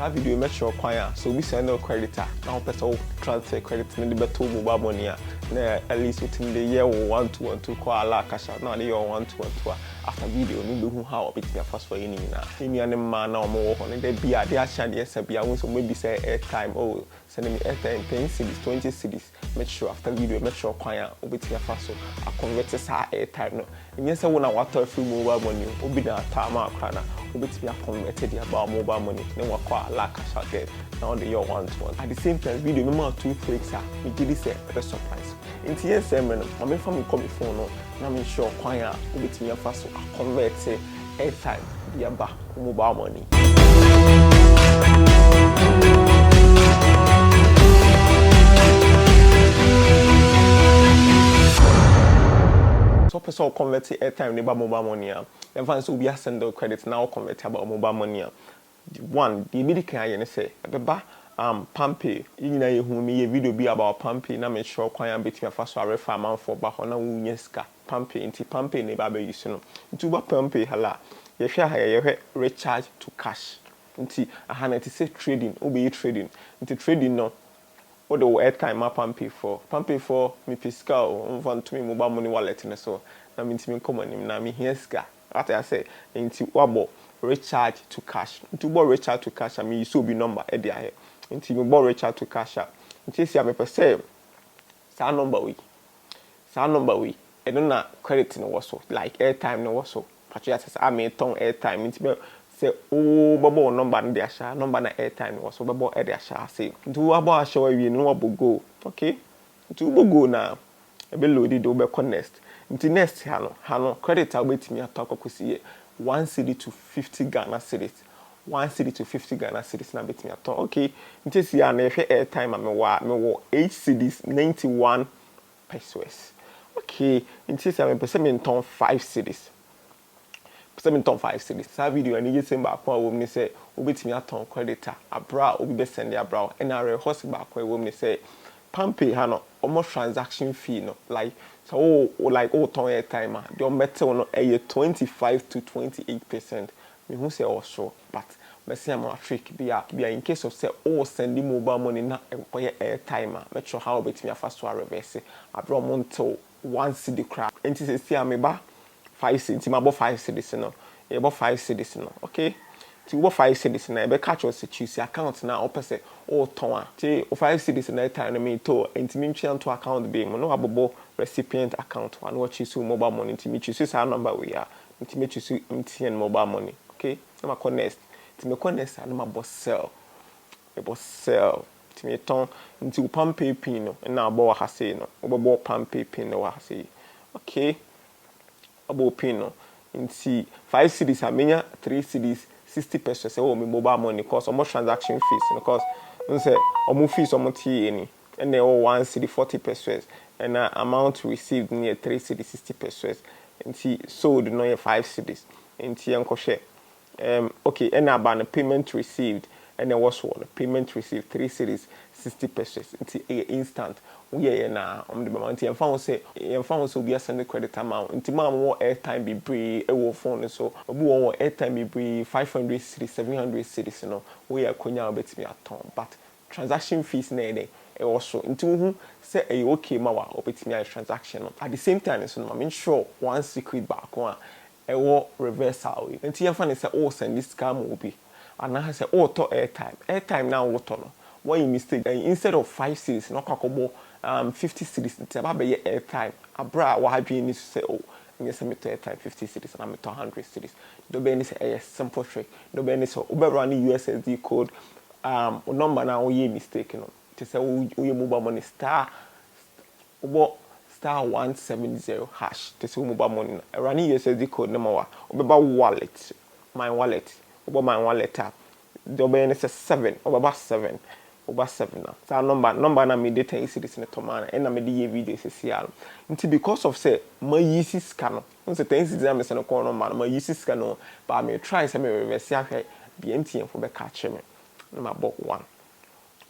That video make sure kwanya so we send no creditor now person transfer credit in the better mobile money at least within the year 1 call ala cash out now the 1 2 after video no be how bit be fast for you na any man na mo on dey be dey action dey say bia so maybe say airtime oh send me airtime 10 cities 20 cities make sure after video make sure kwanya obit be fast so I convert sa airtime no and say when I want to free mobile money obi na time akra na obit be converted about mobile money then we call ala cash out there now the year 1 at the same time video me 2 freaks are we did this a surprise into yes I'm from me come phone no na me sure kwanya obit me fast so I convert airtime via mobile money. So person convert airtime near mobile money. Then find so we are send the credit now convert about mobile money. One the immediate can say beba Pampay you know you me video be about Pampay na me sure kwanya bit me fast so refer man for back on na wunye ska Pampay inti Pampay ne ba be use no nti ba Pampay hala ye hwe ha ye recharge to cash nti aha na ti say trading obe trading nti trading no what the airtime ma Pampay for me fiscal on to me mobile money wallet ne so na me ntimi come anim na me here ska what I say nti wabo recharge to cash nti bo recharge to cash I mean you so be number e dey here nti me bo recharge to cash nti see me per say sa number we e no na credit no was so like airtime no was so patria say I me ton airtime nti be say oh bobo number no dey asha number na airtime no was so bobo e dey asha say nti wo abo asha we no wabo go okay nti wo go na e be loaded do be connect nti next ha no credit a betimi atako kosi 1 cedi to 50 Ghana cedis 1 cedi to 50 Ghana cedis na betimi ato okay nti si ya na ehwe airtime me wo 8 cedis 91 pesos okay nti si ya me pese me ton 5 cedis sa video ani je semba kwa wo me say obetimi aton creditor abra obi be send abra na re host ba kwa wo me say Pampay ha no almost transaction fee no like so like ton airtime the metal no 25 to 28%. Me who say also but me say am trick be in case of say sending mobile money na enkoye airtime make sure how betimi afa so reverse abro monto 1 cedi crap enti say see am ba 5 cedi ma bo 5 cedis no e bo 5 cedis no okay ti wo 5 cedis na e be catch us choose account na opese ton a ti 5 cedis na airtime na me to enti me ntwe to account be mo no abobo recipient account one watch you mobile money enti me choose our number we are enti me choose MTN mobile money okay na ma connect enti me connect na ma bo sell enti me ton enti Pampay pin no na abo wa ha sei no obo Pampay pin no wa ha sei okay abo pin no nti 5 cedis amenya 3 cedis 60 pesos say me mobile money cause almost transaction fees because say almost fees almost any and they 1 cedi 40 pesos and amount received near 3 cedi 60 pesos nti sold no 5 cedis nti enko share okay and about the payment received and there was one payment received 3 cedis 60 pesos nti instant we na the amount and found say we send the credit amount nti ma mo airtime be bree e wo phone so obi wo airtime be bree 500 cedis 700 cedis no we akonya obetimi aton but transaction fees na e also nti wo say e okay ma wa obetimi a transaction no at the same time so no I'm sure one secret back one e wo reversal nti yan fa ne say send this scam obi and I say to airtime now what no why mistake instead of 5 cedis no kwakobo 50 cedis nti aba be airtime abra wa hadwe ni say yes me to airtime 50 cedis and I'm to 100 cedis do be ni say simple trick do be ni so obe run USSD code number na we mistake no to say we mobile money star 170 hash to say mobile money run USSD code number wa obeba wallet my wallet app do be ni say 7 obeba 7 now so number na me data is this in tomana and na me dey video social nti because of say my use scan no say things is am say no call no man my use scan no but me try say me reverse ahwe the MTN for be catch me no ma book 1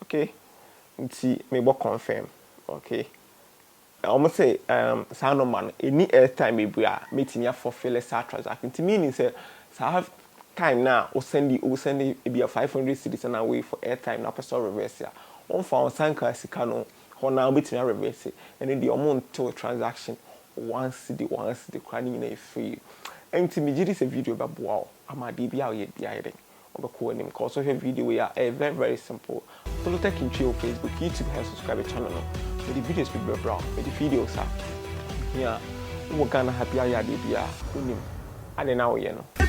okay nti me bo confirm okay almost say sa no man any airtime e bua metimi afofile sa transaction nti meaning say sa have airtime na o send it be a 500 cedis and away for airtime na person reverse ya on found sanka sika no ho na betimi reverse and the amount to transaction one cedi crying in a free empty me this a video ba boa ama de bia ye bia ide obeko anim cause of video we are very very simple follow tech in Facebook YouTube and subscribe to channel no the videos be brown the videos are here we gonna happy ya de bia unim ade na wo ye no